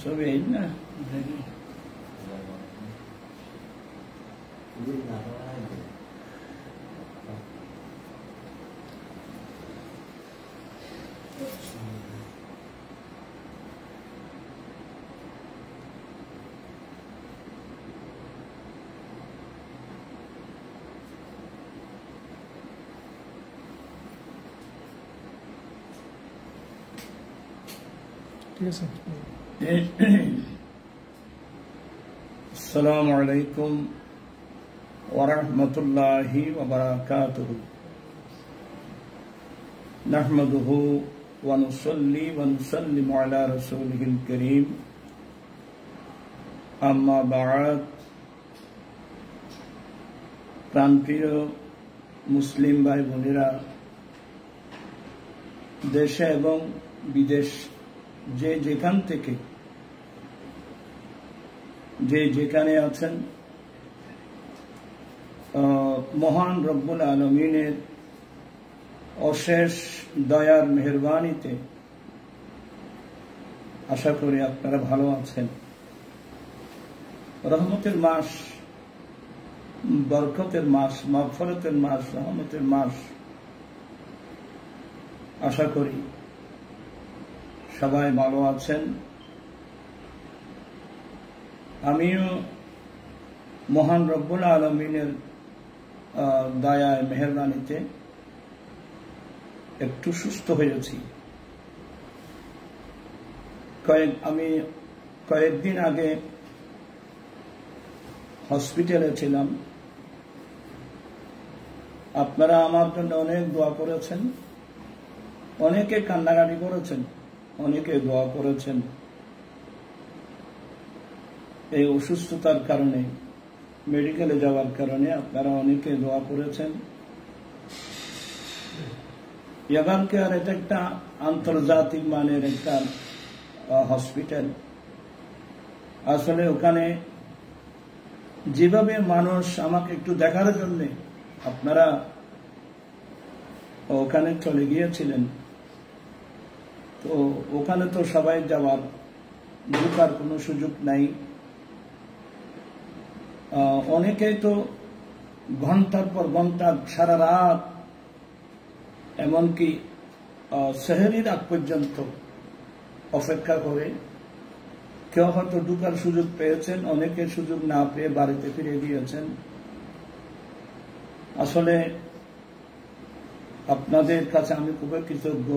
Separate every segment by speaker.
Speaker 1: ছবি এই না আসসালামু আলাইকুম ওয়া রাহমাতুল্লাহি ওয়া বারাকাতুহু নাহমাদুহু ওয়া নুসাল্লি ওয়া নুসাল্লিমু আলা রাসূলিহিল কারীম আম্মা বা'দ প্রাণপ্রিয় মুসলিম ভাই বোনেরা, দেশে এবং বিদেশ যে যেখান থেকে যে যেখানে আছেন, মহান রব্বুল আলামিনের অশেষ দয়ার মেহেরবানিতে আশা করি আপনারা ভালো আছেন। রহমতের মাস, বরকতের মাস, মাগফিরাতের মাস, রহমতের মাস, আশা করি সবাই ভালো আছেন। আমিও মহান রব্বুল আলামিনের দয়ায় মেহেরবানিতে একটু সুস্থ হয়েছি। আমি কয়েকদিন আগে হসপিটালে ছিলাম। আপনারা আমার জন্য অনেক দোয়া করেছেন, অনেকে কান্নাকাটি করেছেন, অনেকে দোয়া করেছেন। এই অসুস্থতার কারণে, মেডিকেলে যাওয়ার কারণে আপনারা অনেকে দোয়া করেছেন। ইয়াগান কেয়ার এটা একটা আন্তর্জাতিক মানের একটা হসপিটাল। আসলে ওখানে যেভাবে মানুষ আমাকে একটু দেখার জন্য আপনারা ওখানে চলে গিয়েছিলেন, তো ওখানে তো সবাই যাওয়ার ঢোকার কোনো সুযোগ নাই। অনেকেই তো ঘন্টার পর ঘন্টা, সারা রাত, এমনকি সেহরির আগ পর্যন্ত অপেক্ষা করে। কেউ হয়তো ঢোকার সুযোগ পেয়েছেন, অনেকে সুযোগ না পেয়ে বাড়িতে ফিরে গিয়েছেন। আসলে আপনাদের কাছে আমি খুবই কৃতজ্ঞ।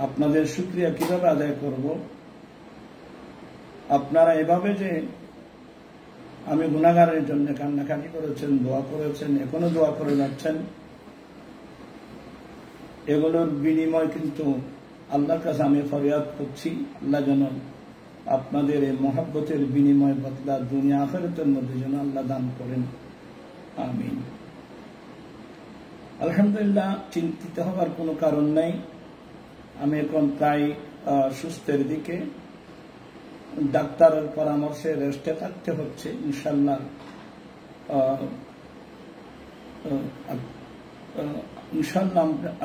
Speaker 1: আপনাদের শুকরিয়া কিভাবে আদায় করব? আপনারা এভাবে যে আমি গুনাহগারের জন্য কান্নাকাটি করেছেন, দোয়া করেছেন, এখনো দোয়া করে যাচ্ছেন, এগুলোর বিনিময় কিন্তু আল্লাহর কাছে আমি ফরিয়াদ করছি, আল্লাহ যেন আপনাদের এই মহব্বতের বিনিময় বদলা দুনিয়া আখিরাতের মধ্যে যেন আল্লাহ দান করেন, আমিন। আলহামদুলিল্লাহ, চিন্তিত হওয়ার কোনো কারণ নাই। আমি এখন প্রায় সুস্থের দিকে। ডাক্তারের পরামর্শে রেস্টে থাকতে হচ্ছে। ইনশাল্লাহ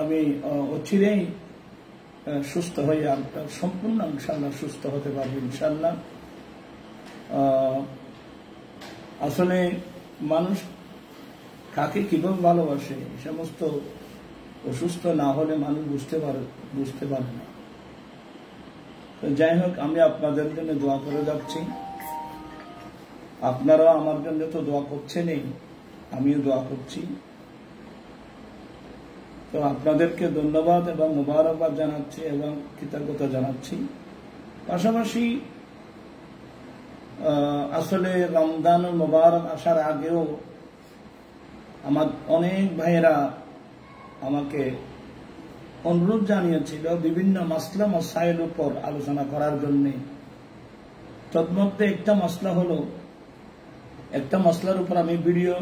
Speaker 1: আমি অচিরেই সুস্থ হয়ে সম্পূর্ণ ইনশাল্লাহ সুস্থ হতে পারবো ইনশাল্লাহ। আসলে মানুষ কাকে কিভাবে ভালোবাসে এই সমস্ত অসুস্থ না হলে মানুষ বুঝতে পারে না। যাই হোক, আমি আপনাদের জন্য দোয়া করে যাচ্ছি। আপনারাও আমার জন্য তো দোয়া করছেনই, আমিও দোয়া করছি। তো আপনাদেরকে ধন্যবাদ এবং মোবারকবাদ জানাচ্ছি এবং কৃতজ্ঞতা জানাচ্ছি। পাশাপাশি আসলে রমজান মোবারক আসার আগেও আমার অনেক ভাইয়েরা আমাকে অনুরোধ জানিয়েছিল বিভিন্ন মাসলা মাসাইল উপর আলোচনা করার জন্য। তন্মধ্যে একটা মাসলা হলো, একটা মাসলার উপর আমি ভিডিও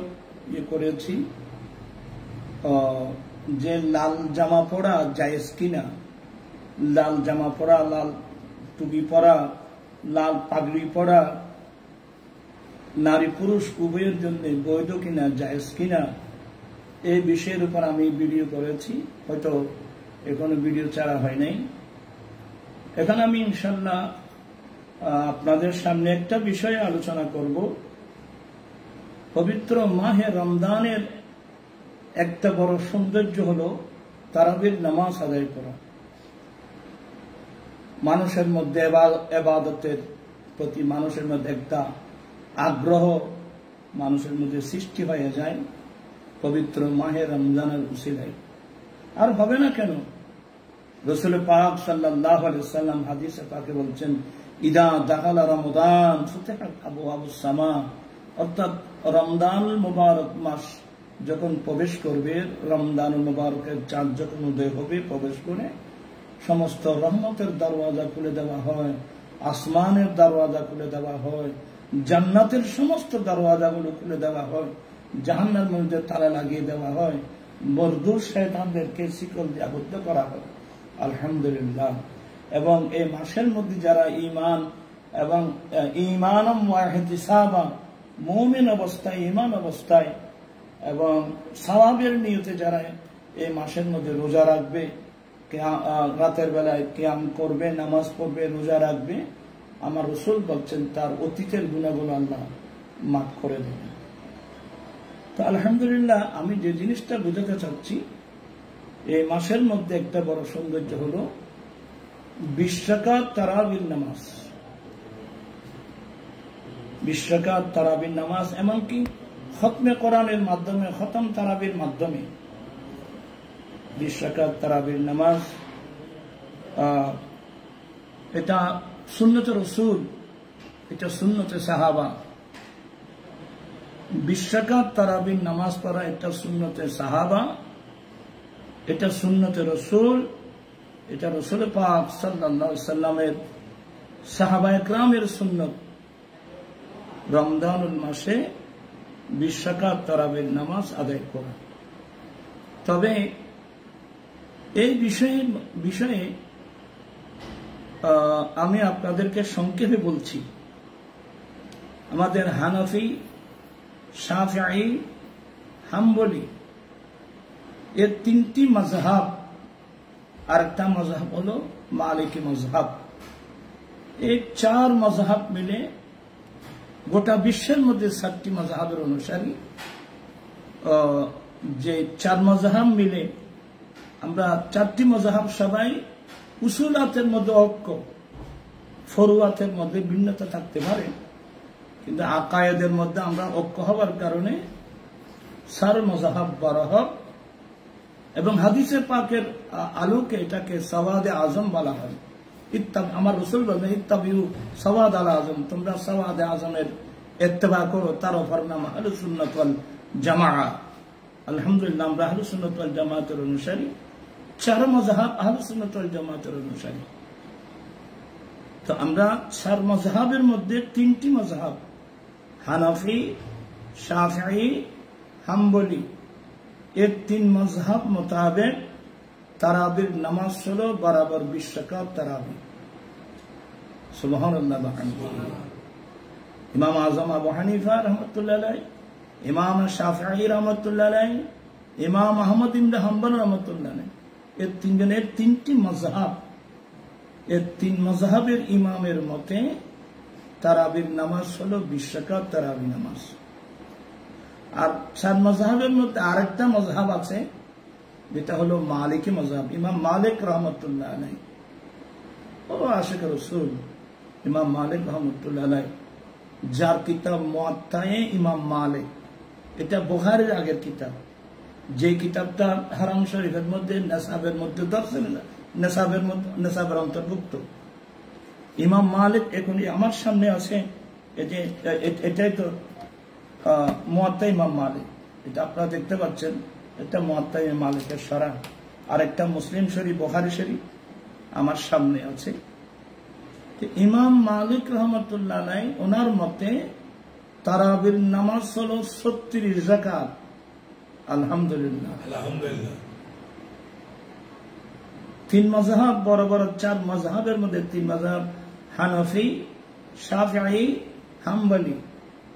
Speaker 1: করেছি যে লাল জামা পরা জায়েজ কিনা। লাল জামা পরা, লাল টুপি পরা, লাল পাগড়ি পরা নারী পুরুষ উভয়ের জন্য বৈধ কিনা, জায়েজ কিনা, এই বিষয়ের উপর আমি ভিডিও করেছি। হয়তো এখনো ভিডিও ছাড়া হয় নাই। এখানে আমি ইনশাল্লাহ আপনাদের সামনে একটা বিষয়ে আলোচনা করব। পবিত্র মাহে রমজানের একটা বড় সৌন্দর্য হল তারাবির নামাজ আদায় করা। মানুষের মধ্যে ইবাদতের প্রতি মানুষের মধ্যে একটা আগ্রহ মানুষের মধ্যে সৃষ্টি হয়ে যায় পবিত্র মাহে রমজানের উসিলায়। আর হবে না কেন? রাসূল পাক সাল্লাল্লাহু আলাইহি ওয়াসাল্লাম হাদিসে পাকে বলছেন, ইদা দাখালা রমাদান ফুতিহাত আবওয়াবুস সামা, অর্থাৎ রমজানুল মুবারক মাস যখন প্রবেশ করবে, রমজানুল মুবারকের চাঁদ যখন উদয় হবে, প্রবেশ করে সমস্ত রহমতের দরওয়াজা খুলে দেওয়া হয়, আসমানের দরওয়াজা খুলে দেওয়া হয়, জান্নাতের সমস্ত দরওয়াজাগুলো খুলে দেওয়া হয়, জাহান্নামের মধ্যে তালা লাগিয়ে দেওয়া হয়, মরদুর শয়তানদেরকে শিকল দিয়ে আবদ্ধ করা হয়। আলহামদুলিল্লাহ। এবং এই মাসের মধ্যে যারা ঈমান এবং ঈমানাম ওয়া ইহতিসাবা, মুমিন অবস্থায়, ঈমান অবস্থায় এবং সওয়াবের নিয়তে যারা এই মাসের মধ্যে রোজা রাখবে, রাতের বেলায় কিয়াম করবে, নামাজ পড়বে, রোজা রাখবে, আমার রাসূল বলছেন তার অতীতের গুনাহগুলো আল্লাহ মাফ করে দেবেন। তো আলহামদুলিল্লাহ, আমি যে জিনিসটা বুঝাতে চাচ্ছি, এই মাসের মধ্যে একটা বড় সৌন্দর্য হল 20 রাকাত তারাবির নামাজ। 20 রাকাত তারাবির নামাজ, এমনকি খতমে কোরআনের মাধ্যমে, খতম তারাবির মাধ্যমে 20 রাকাত তারাবির নামাজ, এটা সুন্নতে রাসূল, এটা সুন্নতে সাহাবা। 20 রাকাত তারাবির নামাজ পড়া এটা সুন্নতে সাহাবা, এটা সুন্নতে রাসূল, এটা রাসূল পাক সাল্লাল্লাহু আলাইহি সাল্লামের সাহাবায়ে কেরামের সুন্নত। রমজানুল মাসে 20 রাকাত তারাবির নামাজ আদায় করা। তবে এই বিষয়ে আমি আপনাদেরকে সংক্ষেপে বলছি। আমাদের হানাফি, শাফিঈ, হাম্বলি এর 3টি মাযহাব, আর একটা মাযহাব হলো মালিকি মাযহাব। এই 4 মাযহাব মিলে গোটা বিশ্বের মধ্যে 7টি মাযহাবের অনুসারী, যে 4 মাযহাব মিলে আমরা 4টি মাযহাব সবাই উসুলাতের মধ্যে ঐক্য, ফরুয়াতের মধ্যে ভিন্নতা থাকতে পারে, কিন্তু আকায়েদের মধ্যে আমরা ঐক্য হওয়ার কারণে 4 মাযহাব বরাহব। এবং হাদিসে পাকের আলোকে এটাকে সাওয়াদে আজম বলা হয়। আমার রাসূল বলেন, ইত্তাবিউ সাওয়াদ আল আজম, তোমরা সাওয়াদে আজমের ইত্তেবা করো, তার উপর নাম আহলুস সুন্নাত ওয়াল জামাআ। আলহামদুলিল্লাহ, আমরা আহলুস সুন্নাত ওয়াল জামাতের অনুসারী। 4 মাযহাব আহলুস সুন্নাত ওয়াল জামাতের অনুসারী। তো আমরা 4 মাযহাবের মধ্যে 3টি মাযহাব, হানাফি, শাফিঈ, হাম্বলি, এর 3 মাযহাব মোতাবেক তারাবির নামাজ হলো বরাবর 20 রাকাত তারাবি। সুবহানাল্লাহ। ইমাম আযম আবু হানিফা রাহমাতুল্লাহ আলাইহি, ইমাম শাফিঈ রাহমাতুল্লাহ আলাইহি, ইমাম আহমদ ইবনে হাম্বল রাহমাতুল্লাহ আলাইহি, এর 3 জনের 3টি মাযহাব, এর 3 মাযহাবের ইমামের মতে তারাবির নামাজ হলো 20 রাকাত তারাবি নামাজ। আর 4 মাযহাবের মধ্যে আরেকটা মাযহাব আছে, যেটা হলো মালিকি মাযহাব। ইমাম মালিক রাহমাতুল্লাহ আলাইহি, ও আশিক রাসূল ইমাম মালিক রাহমাতুল্লাহ আলাইহি, যার কিতাব মুয়াত্তায়ে ইমাম মালিক, এটা বুখারীর আগের কিতাব, যে কিতাবটা হারাম শরীফের মধ্যে নেসাবের মধ্যে নেসাবের অন্তর্ভুক্ত। ইমাম মালিক এখন আমার সামনে আছে, এটাই তো মুয়াত্তা ইমাম মালিক, এটা আপনারা দেখতে পাচ্ছেন, এটা মুয়াত্তা ইমাম মালিকের শরহ। আর একটা মুসলিম শরীফ, বুখারী শরীফ আমার সামনে আছে। ইমাম মালিক রাহমাতুল্লাহ আলাইহি, ওনার মতে তারাবির নামাজ হলো 36 রাকাত। আলহামদুলিল্লাহ। 3 মাযহাব বরাবর 4 মাযহাবের মধ্যে 3 মাযহাব, হানাফি, শাফিঈ, হাম্বলি,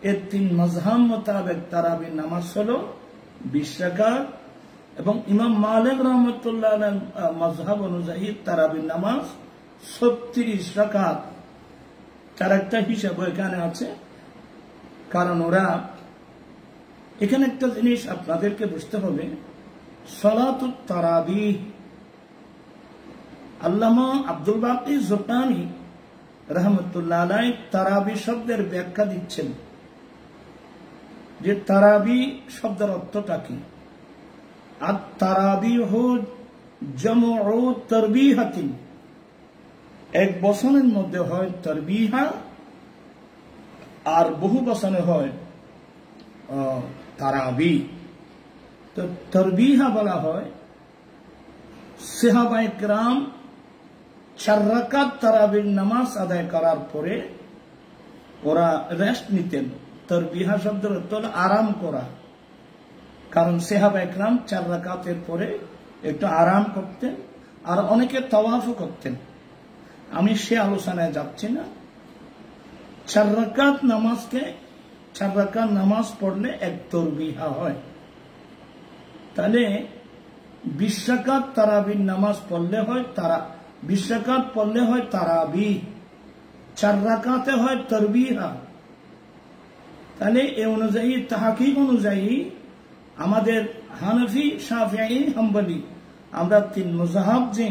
Speaker 1: এর 3 মাযহাব মোতাবেক তারাবির নামাজ হলো 20 রাকাত। এবং ইমাম মালিক রাহমাতুল্লাহ আলাইহি মাযহাব অনুযায়ী তারাবির নামাজ 36 রাকাত, তার একটা হিসাব এখানে আছে। কারণ ওরা এখানে একটা জিনিস আপনাদেরকে বুঝতে হবে, সালাতুত তারাবিহ, আল্লামা আব্দুল বাকি জোটানি রহমতুল্লাহ আলাইহি তারাবি শব্দের ব্যাখ্যা দিচ্ছেন যে তারাবি শব্দের অর্থটা কি। আর তারাবিহ জামউ তারবিহাতিন, এক বচনের মধ্যে হয় তারবিহা আর বহু বচনে হয় তারাবি। তো তারবিহা বলা হয় সাহাবায়ে কেরাম 4 রাকাত তারাবির নামাজ আদায় করার পরে ওরা রেস্ট নিতেন। তারবিহা শব্দের অর্থ হলো আরাম করা। কারণ সাহাবায়ে কেরাম 4 রাকাতের পরে একটু আরাম করতেন, আর অনেকে তাওয়াফও করতেন। আমি সে আলোচনায় যাচ্ছি না। 4 রাকাত নামাজকে 4 রাকাত নামাজ পড়লে এক তারবিহা হয়। তাহলে 20 রাকাত তারাবির নামাজ পড়লে হয় 20 রাকাত পড়লে হয় তারাবি, 4 রাকাতে হয় তারবিহা। তাহলে এ অনুযায়ী তাহকিক অনুযায়ী আমাদের হানাফি, শাফিঈ, হাম্বলি আমরা 3 মাযহাব যে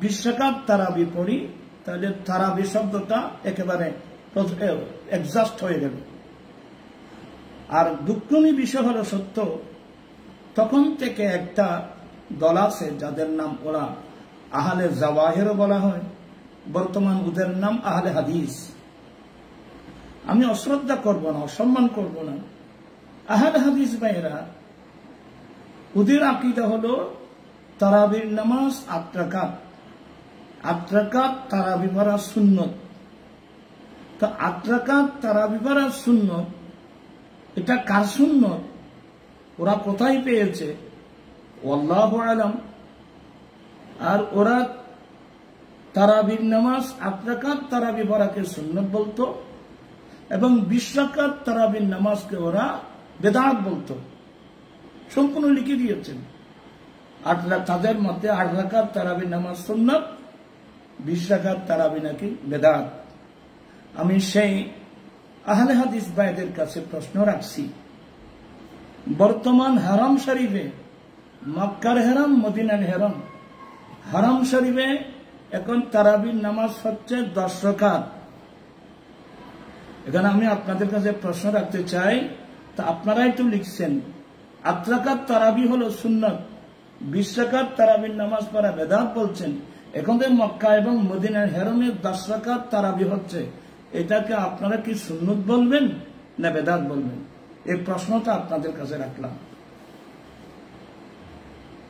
Speaker 1: 20 রাকাত তারাবি পড়ি, তাহলে তারাবি শব্দটা একেবারে এক্সাস্ট হয়ে গেল। আর দুঃখজনক বিষয় হলো সত্য, তখন থেকে একটা দল আছে যাদের নাম ওরা আহলে জাওয়াহিরও বলা হয়, বর্তমান ওদের নাম আহলে হাদিস। আমি অশ্রদ্ধা করব না, অসম্মান করব না। আহলে হাদিস ভাইরা, ওদের আকীদা হলো তারাবির নামাজ 8 রাকাত। 8 রাকাত তারাবি পড়া সুন্নত। তো 8 রাকাত তারাবি পড়া সুন্নত, এটা কার সুন্নত, ওরা কোথায় পেয়েছে আল্লাহু আলাম। আর ওরা তারাবির নামাজ 8 রাকাত তারাবি পড়াকে সুন্নত বলতো, এবং 20 রাকাত তারাবির নামাজকে ওরা বেদাত বলতো। সম্পূর্ণ লিখে দিয়েছেন। তাদের মতে 8 রাকাত তারাবির নামাজ সুন্নত, 20 রাকাত তারাবি নাকি বেদাত। আমি সেই আহলে হাদিস ভাইদের কাছে প্রশ্ন রাখছি, বর্তমান হারাম শরীফে, মক্কার হারাম, মদিনার হারাম, হারাম শরীফে এখন তারাবির নামাজ হচ্ছে 10 রাকাত। এখানে আমি আপনাদের কাছে প্রশ্ন রাখতে চাই, তা আপনারাই তো লিখছেন 8 রাকাত তারাবি হলো সুন্নত, 20 রাকাত তারাবির নামাজ পড়া বেদাত বলছেন। এখন যে মক্কা এবং মদিনার হারামে 10 রাকাত তারাবি হচ্ছে, এটাকে আপনারা কি সুন্নত বলবেন না বেদাত বলবেন? এই প্রশ্নটা আপনাদের কাছে রাখলাম।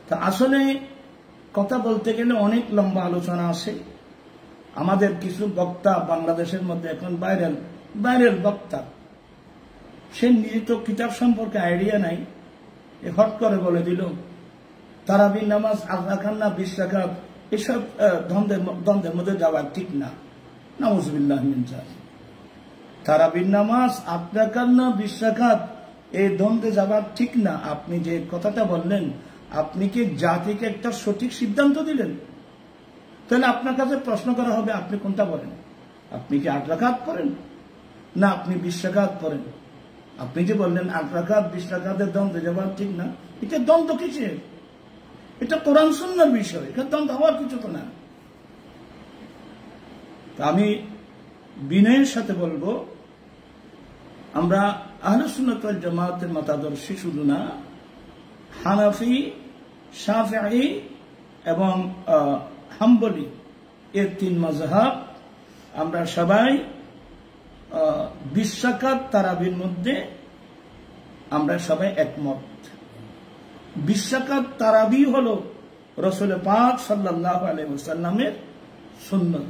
Speaker 1: তা আসলে কথা বলতে গেলে অনেক লম্বা আলোচনা আসে। আমাদের কিছু বক্তা বাংলাদেশের মধ্যে এখন ভাইরাল বক্তা, সে নিজে তো কিতাব সম্পর্কে আইডিয়া নাই, হট করে বলে দিল তারাবির নামাজ 8 রাকাত না 20 রাকাত, এসব দ্বন্দ্বের মধ্যে যাওয়া ঠিক না। নাউযুবিল্লাহ মিন যালিক। তারাবির নামাজ 8 রাকাত না 20 রাকাত, এই দ্বন্দ্বে যাওয়া ঠিক না। আপনি যে কথাটা বললেন, আপনি কি জাতিকে একটা সঠিক সিদ্ধান্ত দিলেন? তাহলে আপনার কাছে প্রশ্ন করা হবে, আপনি কোনটা বলেন? আপনি কি 8 রাকাত পড়েন না আপনি 20 রাকাত পড়েন? আপনি যে বললেন 8 রাকাত 20 রাকাতের দ্বন্দ্বে যাওয়া ঠিক না, এটা দ্বন্দ্ব কিসের? এটা কোরআন সুন্নাহর বিষয়, এটা দ্বন্দ্ব হওয়ার কিছু তো না। আমি বিনয়ের সাথে বলবো, আমরা আহলে সুন্নাত ওয়াল জামাতের মতাদর্শী শুধু না, হানাফি, শাফিঈ এবং হাম্বলি, এর 3 মাযহাব আমরা সবাই 20 রাকাত তারাবির মধ্যে আমরা সবাই একমত। 20 রাকাত তারাবি হলো রাসূল পাক সাল্লাল্লাহু আলাইহি ওয়াসাল্লামের সুন্নাত।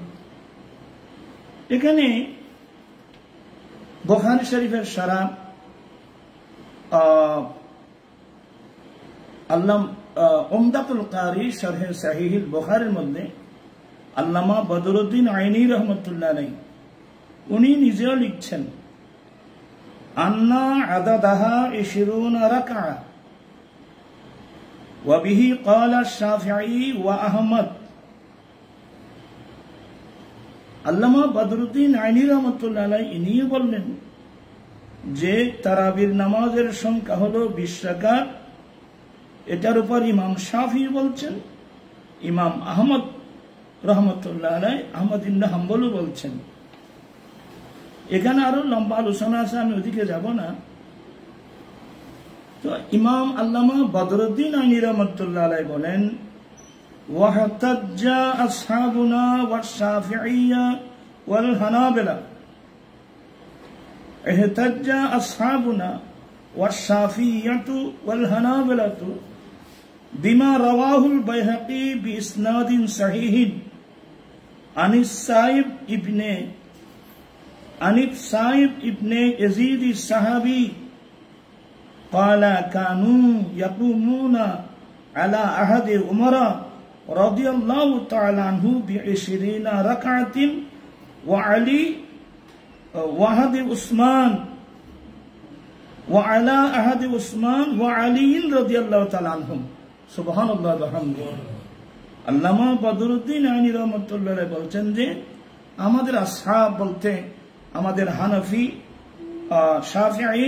Speaker 1: এখানে বুখারী শরীফের শারা উমদাতুল কারি শরহে সহিহুল বুখারীর মধ্যে আল্লামা বদরুদ্দিন আইনি রহমতুল্লাহ আলাইহি উনি নিজেও লিখছেন, আন্না আদাদাহা 20 রাকাআ ওয়া বিহি ক্বালা শাফিঈ ওয়া আহমদ আল্লামা বদরুদ্দিন আইনি রহমতুল্লাহ আলাইহি ইনিও বললেন যে তারাবির নামাজের সংখ্যা হলো 20 রাকাত। এটার উপর ইমাম শাফি বলছেন, ইমাম আহমদ রহমতুল্লাহ আলাইহি, আহমদ ইবনে হাম্বলও বলছেন। এখানে আরো লম্বা আলোচনা আছে, আমি ওদিকে যাব না। তো ইমাম আল্লামা বদরুদ্দিন আইনি রহমতুল্লাহ আলাইহি বলেন, ওয়াহতাজ্জা আসহাবুনা ওয়াশ-শাফিঈয়্যা ওয়াল হানাবিলা, ইহতাজ্জা আসহাবুনা ওয়াশ-শাফিঈয়্যাতু ওয়াল হানাবিলাতু বিমা রাওয়াহুল বাইহাকী বিইসনাদিন সহিহিন আনিস সাইব ইবনে ইয়াজিদ আস-সাহাবী قال كانوا يقومون على عهد عمر رضي الله تعالى عنه ب20 ركعة وعلى عهد عثمان وعلي رضي الله تعالى عنهم سبحان الله وبحمده। আল্লামা বদরুদ্দিন আইনি রহমতুল্লাহ আলাইহি বলছেন যে আমাদের আসহাব বলতে আমাদের হানাফি, শাফিঈ,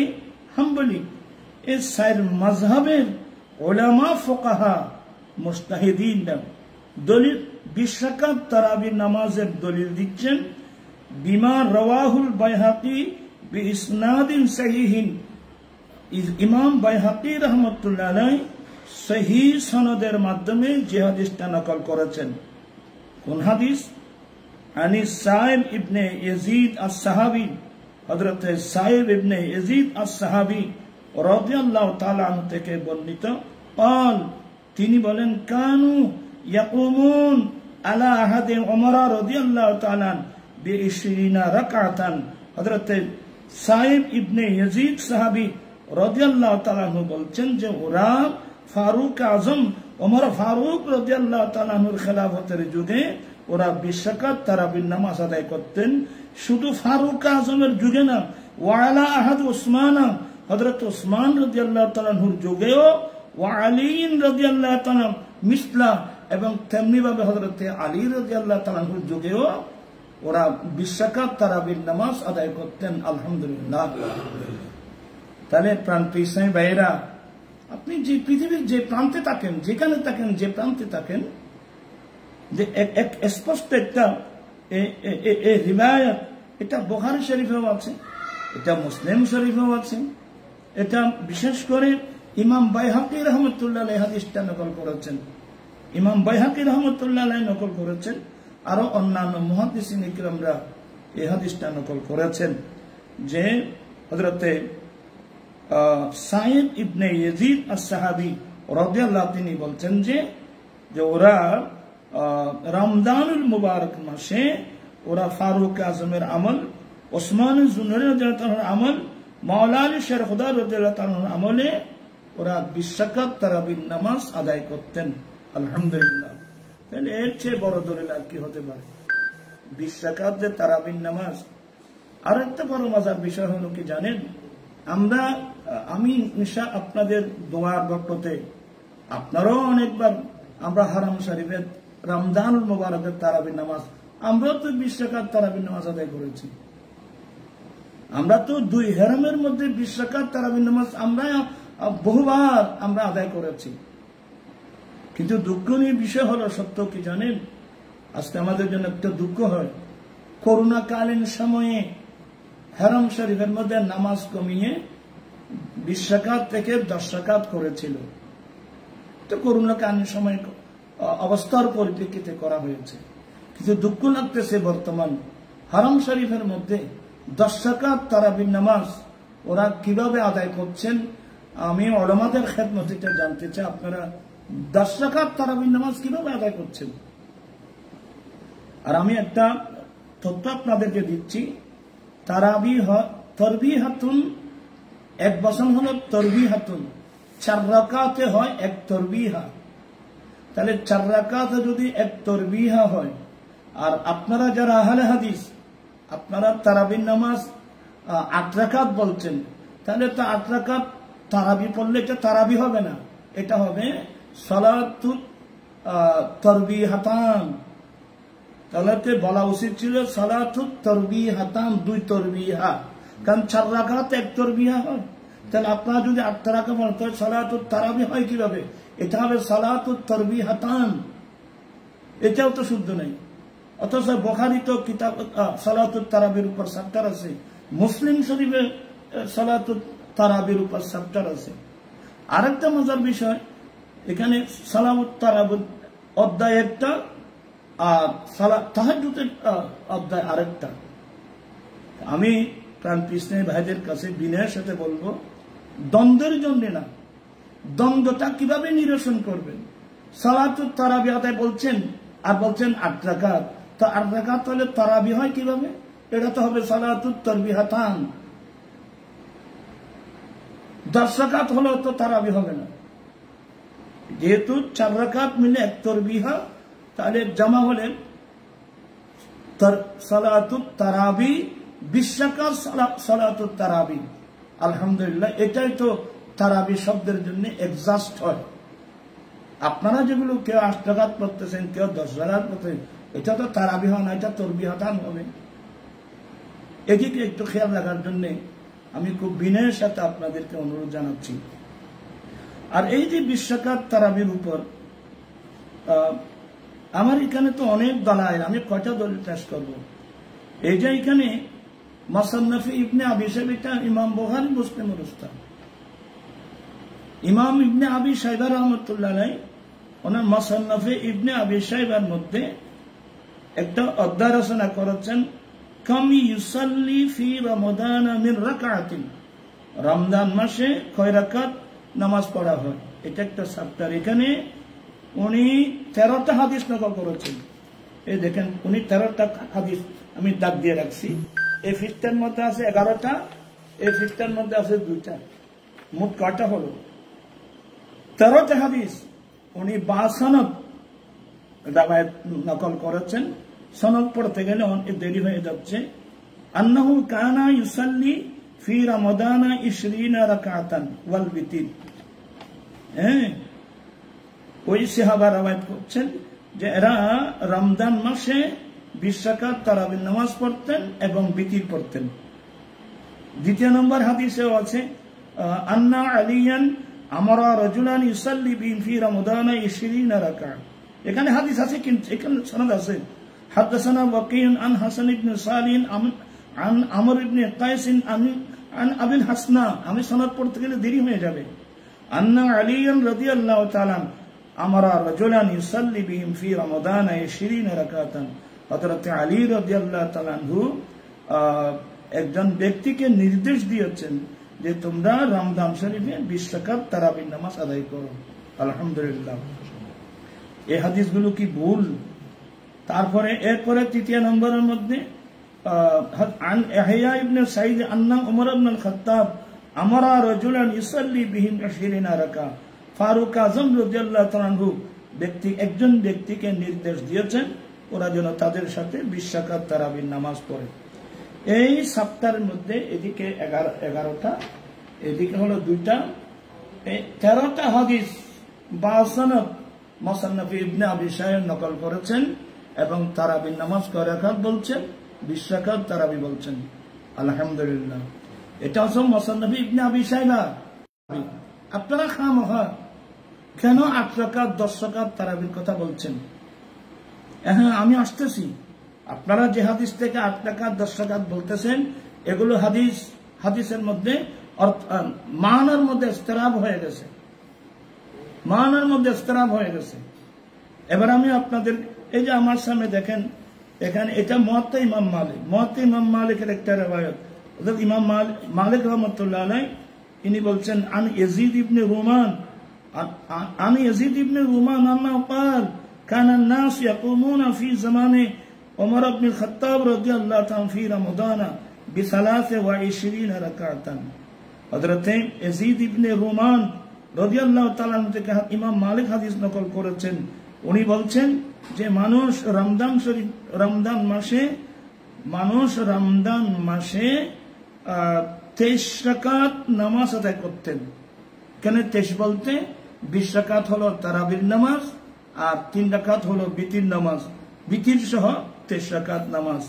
Speaker 1: হাম্বলি এই চার মাযহাবের উলামা ফুকাহা মুজতাহিদিন দলিল 20 রাকাত তারাবির নামাজের দলিল দিচ্ছেন বিমা রাওয়াহুল বাইহাকী বিইসনাদিন সহিহিন। ইমাম বাইহাকী রাহমাতুল্লাহ আলাইহি সহিহ সনদের মাধ্যমে যে হাদিসটা নকল করেছেন। কোন হাদিস? আনিস সাইব ইবনে ইয়াজিদ আস-সাহাবী, হযরত সাইব ইবনে ইয়াজিদ আস-সাহাবী রাদিয়াল্লাহু তাআলা আনহু থেকে বর্ণিত, قال তিনি বলেন, কানু ইয়াকুমুন আলা আহাদে ওমর রাদিয়াল্লাহু তাআলা বি20 রাকাতান। হযরত সাইব ইবনে ইয়াজিদ সাহাবী রাদিয়াল্লাহু তাআলা আনহু বলছেন যে ওরা ফারুক আজম ওমর ফারুক রাদিয়াল্লাহু তাআলা আনহুর খেলাফতের যুগে ওরা 20 রাকাত তারাবির নামাজ আদায় করতেন। শুধু ফারুক আজমের যুগে না, ওয়ালা আহাদ উসমান, হযরত উসমান রাদিয়াল্লাহু তাআলা আনহুর যুগেও, ওয়া আলী রাদিয়াল্লাহু তাআলা মিসলা, এবং তেমনি ভাবে হযরত আলী রাদিয়াল্লাহু তাআলা আনহুর যুগেও ওরা 20 রাকাত তারাবির নামাজ আদায় করতেন। আলহামদুলিল্লাহ। তাহলে প্রান্তিক ইসলামী ভাইয়েরা, আপনি যে পৃথিবীর যে প্রান্তে থাকেন, যেখানে থাকেন, যে প্রান্তে থাকেন, যে এক স্পষ্ট একটা রিওয়ায়াত, এটা বুখারী শরীফেও আছে, এটা মুসলিম শরীফেও আছে, এটা বিশেষ করে ইমাম বাইহাকী রহমতুল্লাহ আলাইহি হাদিসটা নকল করেছেন। ইমাম বাইহাকী রহমতুল্লাহ আলাইহি নকল করেছেন, আরো অন্যান্য মুহাদ্দিসিন ইকরামরা এই হাদিসটা নকল করেছেন যে হযরতে সাইব ইবনে ইয়াজিদ আস-সাহাবী রাদিয়াল্লাহু তিনি বলছেন যে ওরা রমজানুল মুবারক মাসে ওরা ফারুক আজমের আমল, ওসমান জুনরি রাদিয়াল্লাহু তাআলার আমল, মাওলা আলী শের খুদা রাদিয়াল্লাহু তাআলার আমলে ওরা 20 রাকাত তারাবির নামাজ আদায় করতেন। আলহামদুলিল্লাহ। তাহলে এর চেয়ে বড় দলিল আর কি হতে পারে? 20 রাকাত যে তারাবির নামাজ। আর একটা বড় মজার বিষয় হলো কি জানেন, আমি আপনাদের দোয়ার বরকতে, আপনারাও অনেকবার আমরা হারাম শরীফের রমজানুল মুবারকের তারাবির নামাজ, আমরাও তো 20 রাকাত তারাবির নামাজ আদায় করেছি। আমরা তো 2 হেরামের মধ্যে 20 রাকাত তারাবির নামাজ আমরা বহুবার আমরা আদায় করেছি। কিন্তু দুঃখনীয় বিষয় হলো, সত্য কি জানেন, আজকে আমাদের জন্য একটা দুঃখ হয়, করোনাকালীন সময়ে হারাম শরীফের মধ্যে নামাজ কমিয়ে 20 রাকাত থেকে 10 রাকাত করেছিল। তো করোনাকালীন সময় অবস্থার পরিপ্রেক্ষিতে করা হয়েছে। কিন্তু দুঃখ লাগতেছে বর্তমান হারাম শরীফের মধ্যে 10 রাকাত তারাবির নামাজ ওরা কিভাবে আদায় করছেন। আমি উলামাদের খেদমতে জানতে চাই, আপনারা 10 রাকাত তারাবির নামাজ কিভাবে আদায় করছেন। আর আমি একটা তথ্য আপনাদেরকে দিচ্ছি, তরবিহাতুন, এক বচন হলো তরবিহাতুন, 4 রাকাতে হয় 1 তরবিহা। তাহলে 4 রাকাতে যদি 1 তরবিহা হয়, আর আপনারা যারা আহলে হাদিস, আপনারা তারাবির নামাজ 8 রাকাত বলছেন, তাহলে তো 8 রাকাত তারাবি পড়লে এটা তারাবি হবে না, এটা হবে সালাতুত তরবিহাতান। তাহলে বলা উচিত ছিল সালাতুত তারবিহাতান, 2 তারবিহা, কারণ 4 রাকাত 1 তারবিহা হয়। তাহলে আপনারা যদি 8 রাকাত পড়েন তাহলে সালাতুত তারাবি হয় কিভাবে? এটা হবে সালাতুত তারবিহাতান, এটাও তো শুদ্ধ নেই। অথচ বুখারী তো কিতাব সালাতুত তারাবির উপর চ্যাপ্টার আছে, মুসলিম শরীফে সালাতুত তারাবির উপর চ্যাপ্টার আছে। আরেকটা মজার বিষয়, এখানে সালাতুত তারাবি অধ্যায় একটা আর তাহাজ্জুদের অধ্যায় আরেকটা। আমি প্রাণ কৃষ্ণের ভাইদের কাছে বিনয়ের সাথে বলবো, দ্বন্দ্বের জন্য না, দ্বন্দ্বটা কিভাবে নিরসন করবেন? সালাতুত তারাবি আদায় বলছেন আর বলছেন 8 রাকাত, তো 8 রাকাত হলে তারাবি হয় কিভাবে? এটা তো হবে সালাতুত তারবিহাতান। 10 রাকাত হলেও তো তারাবি হবে না, যেহেতু 4 রাকাত মিলে 1 তারবিহা, তাহলে জামা হলেন সালাতুত তারাবি, 20 রাকাত সালাতুত তারাবি। আলহামদুলিল্লাহ, এটাই তো তারাবি শব্দের জন্য এক্সাস্ট হয়। আপনারা যেগুলো কেউ 8 রাকাত পড়তেছেন, কেউ 10 রাকাত পড়তেছেন, এটা তো তারাবি হয় না, এটা তারবিহাতান হবে। এদিকে একটু খেয়াল রাখার জন্য আমি খুব বিনয়ের সাথে আপনাদেরকে অনুরোধ জানাচ্ছি। আর এই যে 20 রাকাত তারাবির উপর আমার এখানে তো অনেক দলাইল, আমি কয়টা দলিল পেশ করব। এই যে এখানে মুসান্নাফে ইবনে আবি শাইবা, এটা ইমাম বুখারী মুসলিমের উস্তাদ ইমাম ইবনে আবি শাইবা রাহমাতুল্লাহ আলাইহি, ওনার মুসান্নাফে ইবনে আবি শাইবার মধ্যে একটা অধ্যায় রচনা করেছেন, কাম ইউসাল্লি ফি রমাদান মিন রাকাতিন, রমজান মাসে কয় রাকাত নামাজ পড়া হয়, এটা একটা চ্যাপ্টার। এখানে উনি 13টা হাদিস নকল করেছেন। এই দেখেন, উনি 13টা হাদিস আমি দাগ দিয়ে রাখছি। এই ফিফটার মধ্যে আছে 11টা, এই ফিফটার মধ্যে আছে 2টা, মোট কয়টা হলো? 13টা হাদিস উনি বাসনদ রাবায়াত নকল করেছেন। সনদ পড়তে গেলে অনেক দেরি হয়ে যাচ্ছে। আন্নাহু কানা ইউসাল্লি ফি রমাদান 20 রাকাতান ওয়াল বিতির। হ্যাঁ, ওই সাহাবা রাবায়াত করছেন যে এরা রমজান মাসে 20 রাকাত তারাবির নামাজ পড়তেন এবং বিতির পড়তেন। দ্বিতীয় নম্বর হাদিসেও আছে, আন্না আলিয়ান আমারা রাজুলান ইউসাল্লি বিহিম ফি রমাদান 20 রাকাত। এখানে হাদিস আছে, কিন্তু এখানে সনদ আছে। হাদাসানা ওয়াকিউন আন হাসান ইবনে সালিন আন আমর ইবনে কায়েস আন আবিল হাসনা। আমি সনদ পড়তে গেলে দেরি হয়ে যাবে। আন্না আলিয়ান রাদিয়াল্লাহু তাআলা আমারা রাজুলান ইউসাল্লি বিহিম ফি রমাদান 20 রাকাতান। হযরত আলী রাদিয়াল্লাহু তাআলা আনহু একজন ব্যক্তিকে নির্দেশ দিয়েছেন যে তোমরা রমজান শরীফে 20 রাকাত তারাবির নামাজ আদায় করো। আলহামদুলিল্লাহ, এই হাদিসগুলো কি ভুল? তারপরে এরপরে 3 নম্বরের মধ্যে আন ইয়াহইয়া ইবনে সাঈদ আন্না উমর ইবনে আল খাত্তাব আমারা রাজুলান ইউসাল্লি বিহিম 20 রাকাত। ফারুক আজম রাদিয়াল্লাহু তাআলা আনহু একজন ব্যক্তিকে নির্দেশ দিয়েছেন ওরা যেন তাদের সাথে 20 রাকাত তারাবির নামাজ পড়ে। এই সপ্তাহের মধ্যে এদিকে 11টা, এদিকে হলো 2টা, 13টা হাদিস বাসনদ মুসান্নাফ ইবনে আবি শাইবা নকল করেছেন এবং তারাবির নামাজ কয় রাকাত বলছেন, 20 রাকাত তারাবি বলছেন। আলহামদুলিল্লাহ, এটা হচ্ছে মুসান্নাফ ইবনে আবি শাইবা। আপনারা খামখা কেন 8 রাকাত 10 রাকাত তারাবির কথা বলছেন? হ্যাঁ, আমি আসতেছি। আপনারা যে হাদিস থেকে 8 রাকাত 10 রাকাত বলতেছেন, এগুলো হাদিসের মধ্যে মানার মধ্যে ইস্তিরাব হয়ে গেছে, মানার মধ্যে ইস্তিরাব হয়ে গেছে। এবার আমি আপনাদের, এই যে আমার সামনে দেখেন, এখানে এটা মুয়াত্তা ইমাম মালিকের একটা রিওয়ায়াত। অর্থাৎ ইমাম মালিক রাহমাতুল্লাহ আলাইহি ইনি বলছেন, আন ইয়াজিদ ইবনে রুমান আন্না قال كان الناس يقومون في زمان عمر بن الخطاب رضي الله عنه في رمضان ب23 ركعة। হযরত ইয়াজিদ ইবনে রুমান রাদিয়াল্লাহু তাআলা আনহু থেকে ইমাম মালিক হাদিস নকল করেছেন। উনি বলছেন যে মানুষ রমজান মাসে 23 রাকাত নামাজ আদায় করতেন। কেন 23 বলতে? 20 রাকাত হলো তারাবির নামাজ আর 3 রাকাত হলো বিতির নামাজ। বিতির সহ 23 রাকাত নামাজ,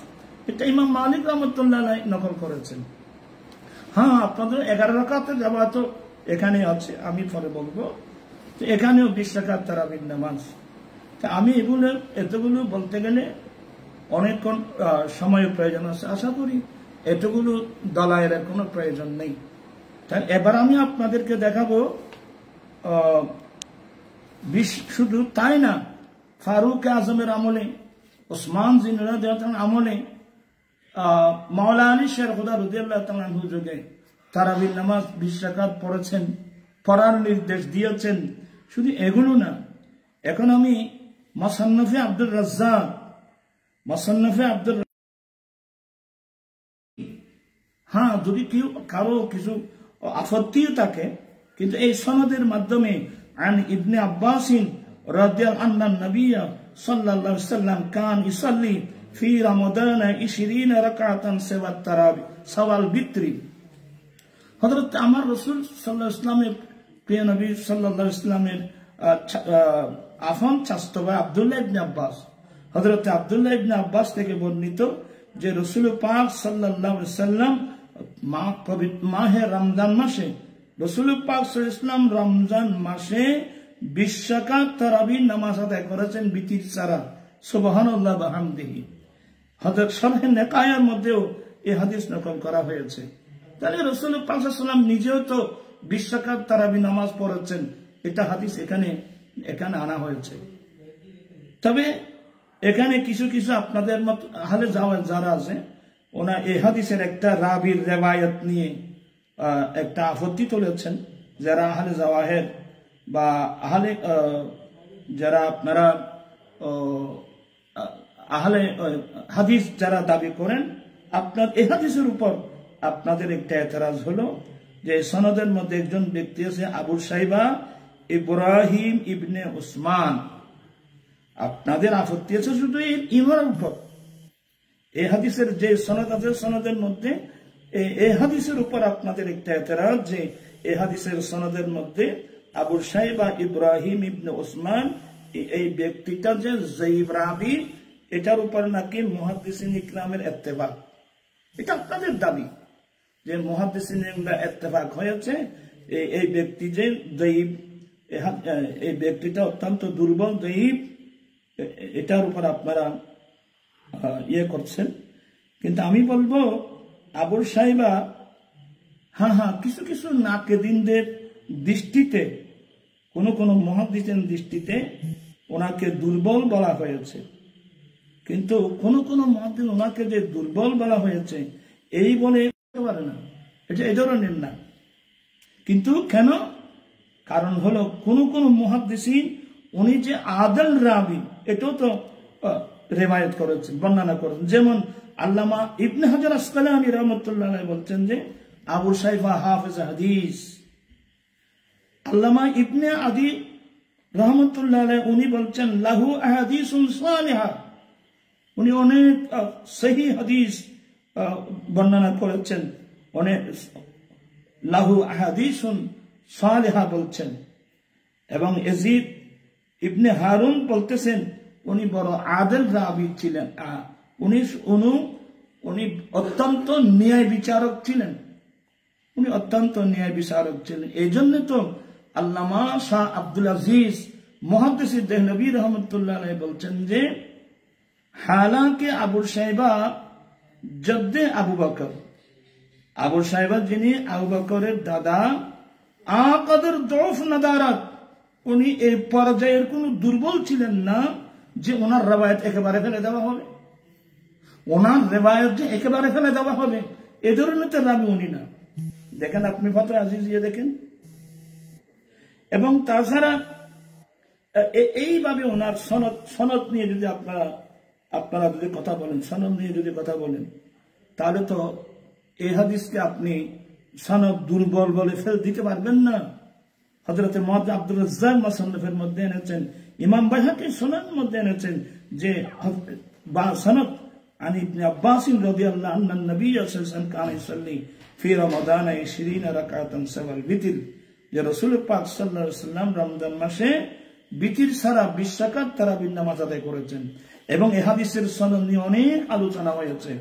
Speaker 1: এটা ইমাম মালিক রহমতুল্লাহ আলাইহি নকল করেছেন। হ্যাঁ, আপনাদের 11 রাকাতের জামাত তো এখানে আছে, আমি পরে বলবো। তো এখানেও 20 রাকাত তারাবির নামাজ। তা আমি এতগুলো বলতে গেলে অনেকক্ষণ সময়ের প্রয়োজন আছে। আশা করি এতগুলো দলাইয়ের কোনো প্রয়োজন নেই। তাই এবার আমি আপনাদেরকে দেখাবো, শুধু তাই না, ফারুক আজমের আমলে, ওসমান জিন্নাহ আমলে, মাওলা আলী শের খুদা রাদিয়াল্লাহু তাআলা আনহু যুগে তারাবির নামাজ 20 রাকাত পড়েছেন, পড়ার নির্দেশ দিয়েছেন। শুধু এগুলো না, এখন আমি মুসান্নাফে আব্দুর রাজ্জাক, হ্যাঁ, যদি কারো কিছু আপত্তিও থাকে, কিন্তু এই সনদের মাধ্যমে আন ইবনে আব্বাসিন রাদিয়াল্লাহু আনহু নবী সাল্লাল্লাহু আলাইহি ওয়াসাল্লাম কান ইসাল্লি ফি রমাদান 20 রাকাতান সাওয়াত তারাবি সাওয়াল বিত্রি। হযরত আমার রাসূল সাল্লাল্লাহু আলাইহি ওয়াসাল্লামের, প্রিয় নবী সাল্লাল্লাহু আলাইহি ওয়াসাল্লামের আফন চাচতো ভাই আব্দুল্লাহ ইবনে আব্বাস, হযরত আব্দুল্লাহ ইবনে আব্বাস থেকে বর্ণিত যে রাসূল পাক সাল্লাল্লাহু আলাইহি ওয়াসাল্লাম মাহে রমজান মাসে, রাসূল পাক সাল্লাল্লাহু আলাইহি ওয়াসাল্লাম রমজান মাসে 20 রাকাত তারাবির নামাজ আদায় করেছেন বিতির ছাড়া। সুবহানাল্লাহ ওয়া বিহামদিহি। হযরত শরহ নেকায়ার মধ্যেও এই হাদিস নকল করা হয়েছে। তাহলে রাসূল পাক সাল্লাল্লাহু আলাইহি ওয়াসাল্লাম নিজেও তো 20 রাকাত তারাবি নামাজ পড়েছেন, এটা হাদিস এখানে আনা হয়েছে। তবে এখানে কিছু কিছু আপনাদের মত আহলে জাওয়াজ যারা আছে, ওনা এই হাদিসের একটা রাবির রিওয়ায়াত নিয়ে একটা আপত্তি তুলেছেন। যারা আহলে জাওয়াহের বা আহলে যারা আপনারা আহলে হাদিস যারা দাবি করেন, আপনার এই হাদিসের উপর আপনাদের একটা এতরাজ হলো যে সনদের মধ্যে একজন ব্যক্তি আছে আবু সাইবা ইব্রাহিম ইবনে উসমান। আপনাদের আপত্তি আছে শুধু ইমার উপর। এই হাদিসের যে সনদ আছে, সনদের মধ্যে এই হাদিসের উপর আপনাদের একটা এতরাজ যে এই হাদিসের সনদের মধ্যে আবু সাইবা ইব্রাহিম ইবনে উসমান এই ব্যক্তিটা যে যায়িব রাবি, এটার উপর নাকি মুহাদ্দিসিন ইকরামের ইত্তেফাক। এটা আপনাদের দাবি যে মুহাদ্দিসিন ইত্তেফাক হয়েছে এই ব্যক্তি যে যায়িব, এই ব্যক্তিটা অত্যন্ত দুর্বল যায়িব, এটার উপর আপনারা ইয়ে করছেন। কিন্তু আমি বলবো আবু সাইবা, হ্যাঁ, কিছু কিছু নাকেদিনদের দৃষ্টিতে, কোন মুহাদ্দিসের দৃষ্টিতে ওনাকে দুর্বল বলা হয়েছে। কিন্তু কোন মুহাদ্দিস ওনাকে যে দুর্বল বলা হয়েছে এই বলে পারে না, এটা এই ধরনের না। কিন্তু কেন? কারণ হলো কোন মুহাদ্দিসিন উনি যে আদল রাবি, এটাও তো রিওয়ায়াত করেছেন, বর্ণনা করেছেন। যেমন আল্লামা ইবনে হাজার আসকালানী রাহমাতুল্লাহ আলাইহি বলছেন যে আবু সাইবা হাফেজ হাদিস। আল্লামা ইবনে আদি রহমতুল্লাহ আলাইহি উনি বলছেন লাহু আহাদিসুন সালিহা, উনি অনেক সহি হাদিস বর্ণনা করেছেন, অনেক লাহু আহাদিসুন সালিহা বলছেন। এবং ইয়াজিদ ইবনে হারুন বলতেছেন উনি বড় আদল রাবি ছিলেন, উনি অত্যন্ত ন্যায় বিচারক ছিলেন, এই জন্য তো আল্লামা শাহ আব্দুল আজিজ মুহাদ্দিস দেহলভী রহমতুল্লাহ আলাইহি বলছেন যে হালাকে আবু সাইবা জদ্দে আবু বকর, আবু সাইবা যিনি আবু বকরের দাদা, আকাদের দৌফ নাদারাত, উনি এই পর্যায়ের কোন দুর্বল ছিলেন না যে ওনার রিওয়ায়াত একেবারে ফেলে দেওয়া হবে, ওনার রিওয়ায়াত যে একেবারে ফেলে দেওয়া হবে এ ধরনের তো রাবি উনি না। দেখেন আপনি ফাতোয়া আজিজিয়া দেখেন। এবং তাছাড়া এইভাবে ওনার সনদ নিয়ে যদি আপনারা যদি কথা বলেন, সনদ নিয়ে যদি কথা বলেন, তাহলে তো এই হাদিসকে আপনি সনদ দুর্বল বলে ফেল দিতে পারবেন না। হযরত মুহাম্মদ আব্দুর রাজ্জাক মুসান্নাফের মধ্যে এনেছেন, ইমাম বাইহাকী সুনানের মধ্যে এনেছেন যে সনদ আন ইবনে আব্বাস রাদিয়াল্লাহু আনহু নবী সাল্লাল্লাহু আলাইহি ওয়াসাল্লাম কানা ইসাল্লি ফি রমাদান 20 রাকাতান সাওয়াল বিতির, যে রাসূল পাক সাল্লাল্লাহু আলাইহি ওয়াসাল্লাম রমজান মাসে বিতির ছাড়া 20 রাকাত তারাবির নামাজ আদায় করেছেন। এবং এ হাদিসের সনদ নিয়ে অনেক আলোচনা হয়েছে।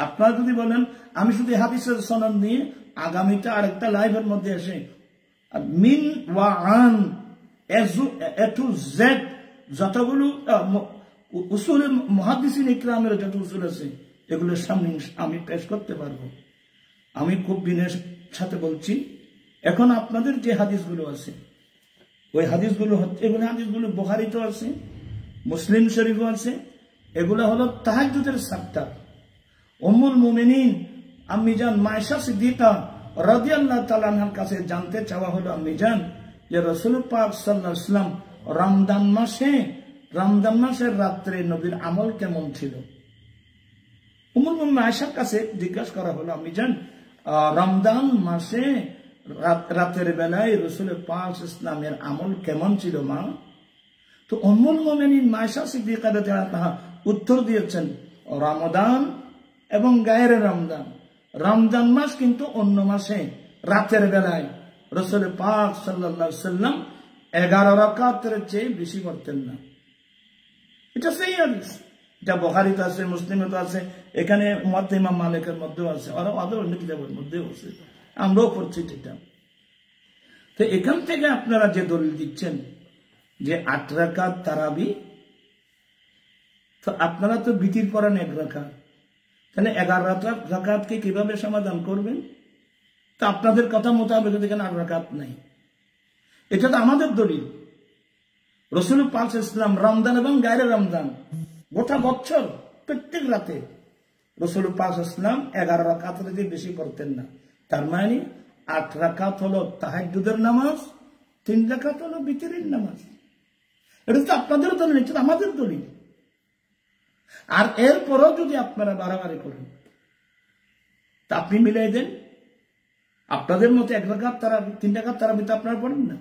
Speaker 1: আপনারা যদি বলেন আমি শুধু হাদিসের সনদ নিয়ে আগামীতে আরেকটা লাইভের মধ্যে এসে মিন ওয়া আন এ টু জেড যতগুলো উসুল মুহাদ্দিসিন ইকরামের যত উসুল আছে এগুলোর সামনে আমি পেশ করতে পারবো। আমি খুব বিনয়ের সাথে বলছি, এখন আপনাদের যে হাদিসগুলো আছে ওই হাদিসগুলো হচ্ছে, এগুলো হাদিসগুলো বুখারীতেও আছে, মুসলিম শরীফও আছে। এগুলো হলো তাহাজ্জুদের সাপ্তাহ। উম্মুল মুমিনিন আম্মি জান মায়েশা সিদ্দিকা রাদিয়াল্লাহু তাআলা আনহার কাছে জানতে চাওয়া হলো, আম্মি জান যে রাসূল পাক সাল্লাল্লাহু আলাইহি ওয়াসাল্লাম রমজান মাসের রাত্রে নবীর আমল কেমন ছিল? উম্মুল মুমিনিন আয়েশার কাছে জিজ্ঞাসা করা হলো, আম্মি জান রমজান মাসে রাতের বেলায় রাসূল পাক ইসলামের আমল কেমন ছিল মা? তো উম্মুল মুমিনিন মায়েশা সিদ্দিকা রাদিয়াল্লাহু তাআলা উত্তর দিয়েছেন, রমাদান এবং গায়রে রমজান, রমজান মাস কিন্তু অন্য মাসে রাতের বেলায় রাসূল পাক সাল্লাল্লাহু আলাইহি ওয়াসাল্লাম 11 রাকাতের চেয়ে বেশি করতেন না। এটা সেই হাদিস, এটা বুখারীতে আছে, মুসলিমে আছে, এখানে মুওয়াত্তা ইমাম মালিকের মধ্যেও আছে, আর অন্য কিতাবের মধ্যেও আছে, আমরাও পড়ছি এটা। তো এখান থেকে আপনারা যে দলিল দিচ্ছেন যে 8 রাকাত তারাবি, তো আপনারা তো বিতির করেন 1 রাকাত, তাহলে 11 রাকাতকে কিভাবে সমাধান করবেন? তো আপনাদের কথা মোতাবেক এখানে 8 রাকাত নাই, এটা তো আমাদের দলিল। রাসূল পাক সাল্লাল্লাহু আলাইহি ওয়াসাল্লাম রমজান এবং গায়রে রমজান গোটা বছর প্রত্যেক রাতে রাসূল পাক সাল্লাল্লাহু আলাইহি ওয়াসাল্লাম 11 রাকাতের চেয়ে বেশি করতেন না। তার মানে 8 রাকাত হলো তাহাজ্জুদের নামাজ, 3 রাকাত হলো বিতরের নামাজ। এটা তো আপনাদের দলিল, এটা আমাদের দলিল। আর এরপরও যদি আপনারা বাড়াবাড়ি করেন তা আপনি মিলাই দেন। আপনাদের মতো 1 রাকাত তারাবি, 3 রাকাত তারাবি তো আপনারা পড়েন না,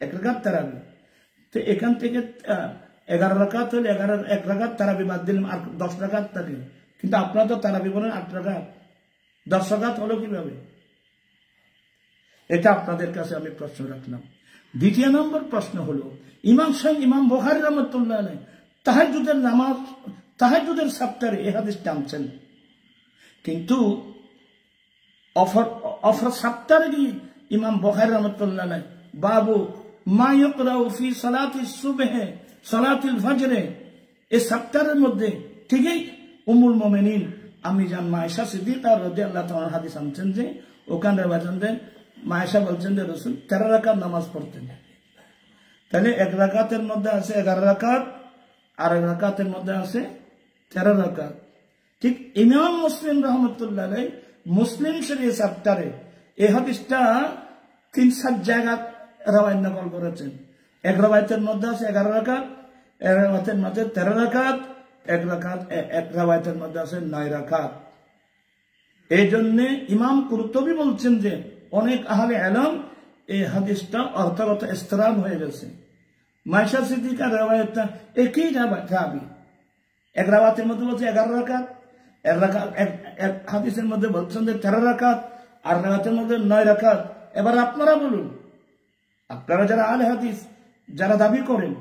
Speaker 1: 1 রাকাত তারাবি। তো এখান থেকে 11 রাকাত হলে 1 রাকাত তারাবি বাদ দিলাম, আর 10 রাকাত থাকে। কিন্তু আপনারা তো তারাবি বলেন 8 রাকাত, 10 রাকাত হলো কিভাবে? এটা আপনাদের কাছে আমি প্রশ্ন রাখলাম। দ্বিতীয় নম্বর প্রশ্ন হলো, ইমাম বুখারী রাহমাতুল্লাহ আলাইহি তাহাজ্জুদের নামাজ, তাহাজ্জুদের সাপ্তাহে এই হাদিস টানছেন, কিন্তু অফর সাপ্তাহে গিয়ে ইমাম বুখারী রাহমাতুল্লাহ আলাইহি বাবু মা ইকরাউ ফি সালাতিস সুবহ সালাতিল ফজর, এই সাপ্তাহের মধ্যে ঠিকই উম্মুল মুমিনিন আম্মি জান মায়েশা সিদ্দিকা রাদিয়াল্লাহু তাআলা হাদিস আনছেন যে ওখানে বলেন যে মায়েশা বলছেন যে রাসূল 13 রাকাত নামাজ পড়তেন। তাহলে 1 রাকাতের মধ্যে আছে 11 রাকাত, আর 1 রাকাতের মধ্যে আছে 13 রাকাত। ঠিক ইমাম মুসলিম রাহমাতুল্লাহ আলাইহি মুসলিম শরীফ চ্যাপ্টারে এই হাদিসটা 3-4 জায়গা রাওয়ায়াত নকল করেছেন। 1 রাওয়ায়াতের মধ্যে আছে 11 রাকাত, 1 রাওয়ায়াতের মধ্যে 13 রাকাত, 1 রাওয়ায়াতের মধ্যে আছে 9 রাকাত। এই জন্য ইমাম কুরতুবী বলছেন যে অনেক আহলে ইলম এই হাদিসটা অর্থগত ইসতিরাব হয়ে গেছে। মায়েশা সিদ্দিকার রাওয়ায়াতটা একই রাবি, 1 রাওয়ায়াতের মধ্যে বলছে 11 রাকাত, 1 রাকাত, এক হাদিসের মধ্যে বলছেন যে 13 রাকাত, আর রাওয়ায়াতের মধ্যে 9 রাকাত। এবার আপনারা বলুন, আপনারা যারা আহলে হাদিস যারা দাবি করেন,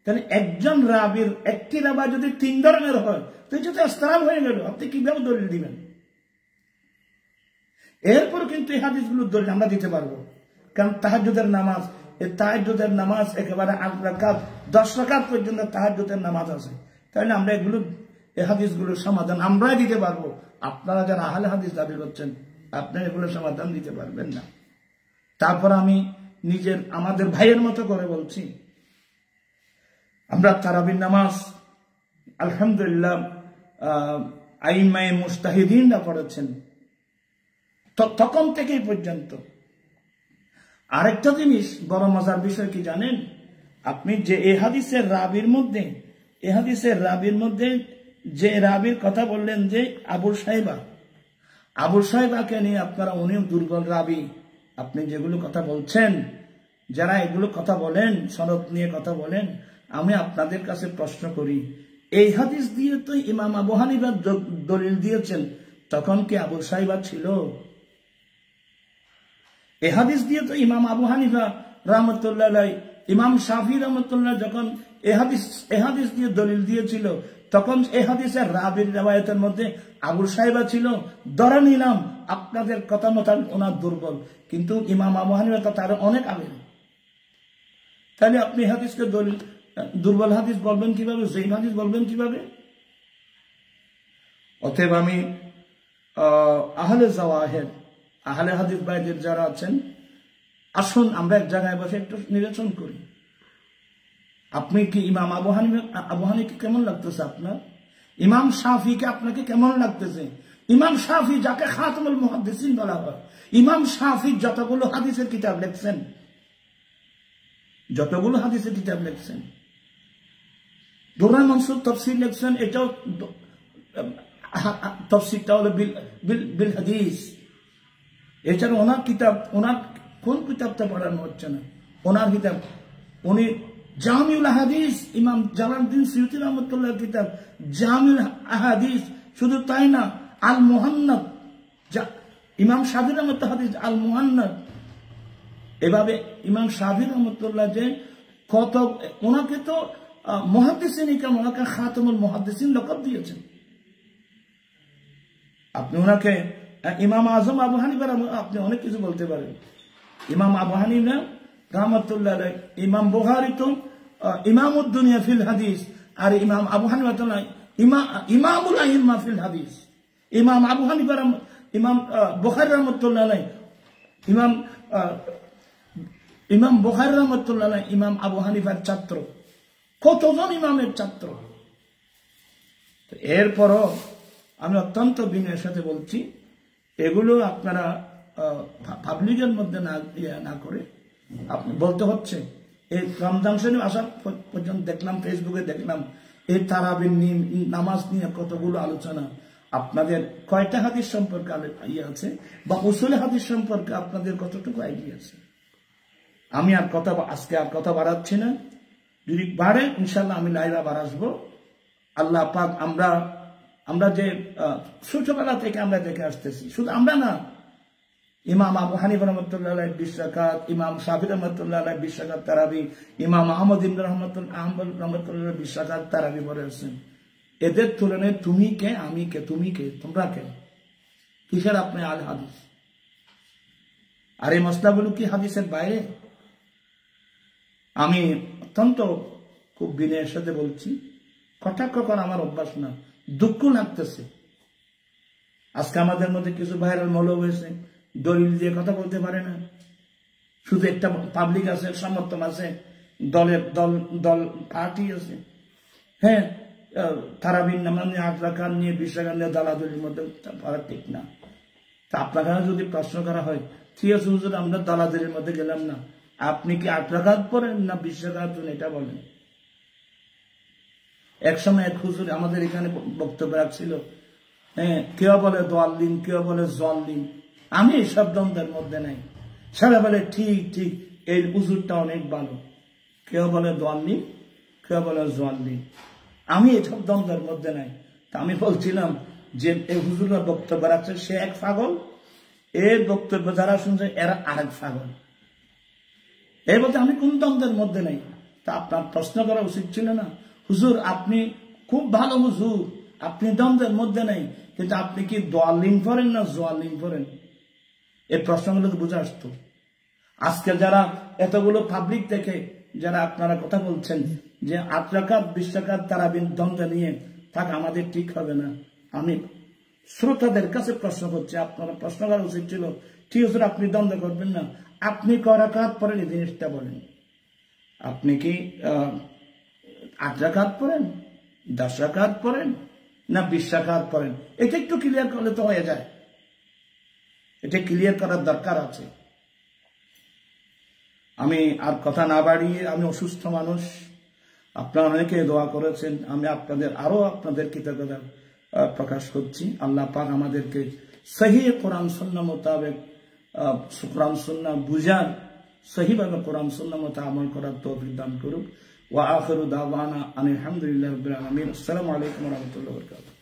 Speaker 1: তাহলে একজন রাবির একটি রাওয়ায়াত যদি 3 ধরনের হয় তো এটা তো ইসতিরাব হয়ে গেল, আপনি কিভাবে দলিল দিবেন? এরপর কিন্তু এই হাদিসগুলোর দলিল আমরা দিতে পারবো, কারণ তাহাজ্জুদের নামাজ, এই তাহাজ্জুদের নামাজ একেবারে 8 রাকাত 10 রাকাত পর্যন্ত তাহাজ্জুদের নামাজ আছে। তাহলে আমরা এগুলো এই হাদিসগুলোর সমাধান আমরাই দিতে পারবো। আপনারা যারা আহলে হাদিস দাবি করছেন আপনারা এগুলোর সমাধান দিতে পারবেন না। তারপর আমি আমাদের ভাইয়ের মতো করে বলছি, আমরা তারাবির নামাজ আলহামদুলিল্লাহ আইমায়ে মুজতাহিদিনরা পড়েছেন তখন থেকেই পর্যন্ত। আরেকটা জিনিস বড় মজার বিষয় কি জানেন আপনি, যে এই হাদিসের রাবির মধ্যে যে রাবির কথা বললেন যে আবু সাহেবাকে নিয়ে আপনারা উনিও দুর্বল রাবি, আপনি যেগুলো কথা বলছেন, যারা এগুলো কথা বলেন, সনদ নিয়ে কথা বলেন, আমি আপনাদের কাছে প্রশ্ন করি, এই হাদিস দিয়ে তো ইমাম আবু হানিফা দলিল দিয়েছেন, তখন কি আবু সাহেবা ছিল? এই হাদিস দিয়ে তো ইমাম আবু হানিফা রাহমাতুল্লাহ আলাইহি, ইমাম শাফি রাহমাতুল্লাহ যখন এই হাদিস দিয়ে দলিল দিয়েছিল, তখন এই হাদিসের রাবির রিওয়ায়াতের মধ্যে আবু সাইবা ছিল, ধরে নিলাম আপনাদের কথা মতো ওনার দুর্বল, কিন্তু ইমাম আবু হানিফা তার অনেক আগে। তাহলে আপনি হাদিসকে দুর্বল হাদিস বলবেন কিভাবে, জয়ীফ হাদিস বলবেন কিভাবে? অতএব আমি আহলে জাওয়াহির, আহলে হাদিস ভাইদের যারা আছেন, আসুন আমরা এক জায়গায় বসে একটু নির্বাচন করি। আপনি কি ইমাম আবু হানিফাকে কেমন লাগতেছে আপনার? ইমাম শাফিকে আপনাকে কেমন লাগতেছে? ইমাম শাফি যাকে খাতামুল মুহাদ্দিসিন বলা হয়, ইমাম শাফি যতগুলো হাদিসের কিতাব লিখছেন, দুররান মানসুর তাফসীর লিখছেন, এটাও তাফসীরটা হলো বিল হাদিস। এছাড়া ওনার কিতাব, ওনার কোন কিতাবটা পড়ানো হচ্ছে না, ওনার কিতাব উনি জামিউল আহাদিস, ইমাম জালালউদ্দিন সুয়ুতী রাহমাতুল্লাহ কিতাব জামিউল আহাদিস। শুধু তাই না, আল মুহান্নাদ, ইমাম শাফি রাহমাতুল্লাহ হাদিস আল মুহান্নাদ। এভাবে ইমাম শাফি রাহমাতুল্লাহ যে কত, ওনাকে তো মুহাদ্দিসিন ইকরাম, ওনাকে খাতামুল মুহাদ্দিসিন লকব দিয়েছেন। আপনি ওনাকে ইমাম আজম আবু হানিফা, আপনি অনেক কিছু বলতে পারেন। ইমাম আবু হানিফা রাহমাতুল্লাহ, ইমাম বুখারী তো ইমামুদ দুনিয়া ফিল হাদিস, আর ইমাম আবু হানিফা তো ইমামুল আইম্মা ফিল হাদিস। ইমাম আবু হানিফা, ইমাম বুখারী রাহমাতুল্লাহ, ইমাম বুখারী রাহমাতুল্লাহ ইমাম আবু হানিফার ছাত্র, কতজন ইমামের ছাত্র। এরপরও আমি অত্যন্ত বিনয়ের সাথে বলছি, এগুলো আপনারা পাবলিকের মধ্যে না করে আপনি বলতে হচ্ছে। এই রমজান শরীফ আসার পর্যন্ত দেখলাম, ফেসবুকে দেখলাম, এই তারাবির নামাজ নিয়ে কতগুলো আলোচনা। আপনাদের কয়টা হাদিস সম্পর্কে ইয়ে আছে, বা উসুল হাদিস সম্পর্কে আপনাদের কতটুকু আইডিয়া আছে? আমি আজকে আর কথা বাড়াচ্ছি না। যদি বাড়ে ইনশাল্লাহ আমি লাইভে আবার আসবো। আল্লাহ পাক, আমরা যে ছোটবেলা থেকে আমরা দেখে আসতেছি, শুধু আমরা না, ইমাম আবু হানিফা রাহমাতুল্লাহ 20 রাকাত, ইমাম শাফি রাহমাতুল্লাহ 20 রাকাত তারাবি, ইমাম আহমদ ইবনে রাহমাতুল্লাহ 20 রাকাত তারাবি পড়েছেন। এদের তুলনায় তুমি কে, আমি কে, তুমি কে, তোমরা কে? কিসের আপনি আল হাদিস? আর এই মসলাগুলো কি হাদিসের বাইরে? আমি অত্যন্ত খুব বিনয়ের সাথে বলছি, কটাক্ষ করা আমার অভ্যাস না, দুঃখ লাগতেছে। আজকে আমাদের মধ্যে কিছু ভাইরাল মৌলবী হয়েছে, দলিল দিয়ে কথা বলতে পারে না। শুধু একটা পাবলিক আছে, সমর্থন আছে, দল পার্টি আছে। হ্যাঁ, তারাবির নামাজ নিয়ে 8 রাকাত নিয়ে 20 রাকাত নিয়ে দালাদলির মধ্যে পারা ঠিক না। তা আপনাকে যদি প্রশ্ন করা হয়, ঠিক আছে হুজুর, আমরা দালাদলির মধ্যে গেলাম না, আপনি কি 8 রাকাত পড়েন না 20 রাকাত পড়েন, এটা বলেন। একসময় এক হুজুর আমাদের এখানে বক্তব্য রাখছিল, হ্যাঁ, কেউ বলে দোয়াল্লিন, কেউ বলে জল্লিন। আমি এইসব দ্বন্দ্বের মধ্যে নাই। সারা বলে ঠিক ঠিক, এই হুজুরটা অনেক ভালো। কেউ বলে দোয়াল্লিন, কেউ বলে জল্লিন। আমি এইসব দ্বন্দ্বের মধ্যে নাই। তা আমি বলছিলাম যে এই হুজুররা বক্তব্য রাখছে, সে এক পাগল, এর বক্তব্য যারা শুনছে এরা আরেক পাগল। এই বলতে আমি কোন দ্বন্দ্বের মধ্যে নাই। তা আপনার প্রশ্ন করা উচিত ছিল না, হুজুর আপনি খুব ভালো হুজুর, আপনি দ্বন্দ্বের মধ্যে নেই, কিন্তু আপনি কি দোয়াল্লিন করেন না জোয়াল্লিন করেন? এই প্রশ্নগুলো তো বুঝে আসতো। আজকে যারা এতগুলো পাবলিক দেখে যারা আপনারা কথা বলছেন যে 8 রাকাত 20 রাকাত তারাবির দ্বন্দ্ব নিয়ে থাক, আমাদের ঠিক হবে না। আমি শ্রোতাদের কাছে প্রশ্ন করছি, আপনারা প্রশ্ন করা উচিত ছিল, ঠিক আছে আপনি দ্বন্দ্ব করবেন না, আপনি কয় রাকাত পড়েন এই জিনিসটা বলেন। আপনি কি 8 রাকাত পড়েন, 10 রাকাত পড়েন, না 20 রাকাত পড়েন? এটা একটু ক্লিয়ার করলে তো হয়ে যায়। এটা ক্লিয়ার করার দরকার আছে। আমি আর কথা না বাড়িয়ে, আমি অসুস্থ মানুষ, আপনারা অনেকে দোয়া করেছেন, আমি আপনাদের কৃতজ্ঞতা প্রকাশ করছি। আল্লাহ পাক আমাদেরকে সহি কোরআন সুন্নাহ মোতাবেক কোরআন সুন্নাহ বুঝার, সহিভাবে কোরআন সুন্নাহ মতো আমল করার তৌফিক দান করুক। ওয়া আখিরু দাওয়ানা আনিল হামদুলিল্লাহি রাব্বিল আলামিন। আসসালামু আলাইকুম ওয়া রাহমাতুল্লাহি ওয়া বারাকাতুহু।